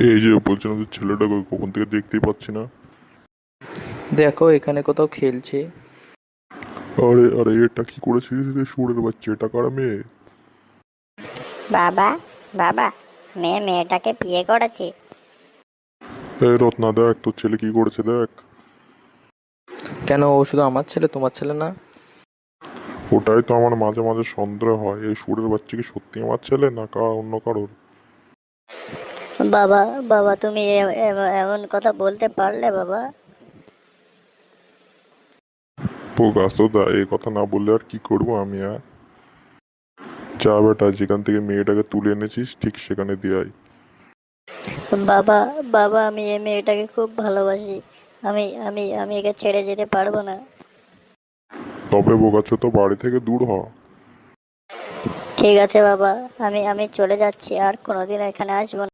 এই যে বলছিলাম যে ছেলেটাকে কখন থেকে দেখতেই পাচ্ছি না। দেখো এখানে কোথাও খেলছে। আরে আরে, এটা কি করেছিস রে শুয়োরের বাচ্চা? এটা কার মেয়ে? বাবা, বাবা, মেয়েটাকে বিয়ে করেছি। এই রত্না, দেখ তোর ছেলে কি করেছে দেখ। কেন, ও শুধু আমার ছেলে, তোমার ছেলে না? ওটাই তো আমার মাঝে মাঝে সন্দেহ হয়, এই শুয়োরের বাচ্চা কি সত্যি আমার ছেলে না অন্য কারোর। বাবা, বাবা, তুমি এমন কথা বলতে পারলে বাবা? গাছদা, এই কথা না বললে আর কি করবো আমি? যা বেটা, যেখান থেকে মেয়েটাকে তুলে এনেছিস ঠিক সেখানে দিয়ে আয়। বাবা, বাবা, আমি এই মেয়েটাকে খুব ভালোবাসি। আমি একে ছেড়ে যেতে পারবো না। তবে বোকাচ্ছ তো বাড়ি থেকে দূর হ। ঠিক আছে বাবা, আমি আমি চলে যাচ্ছি, আর কোনোদিন এখানে আসবো না।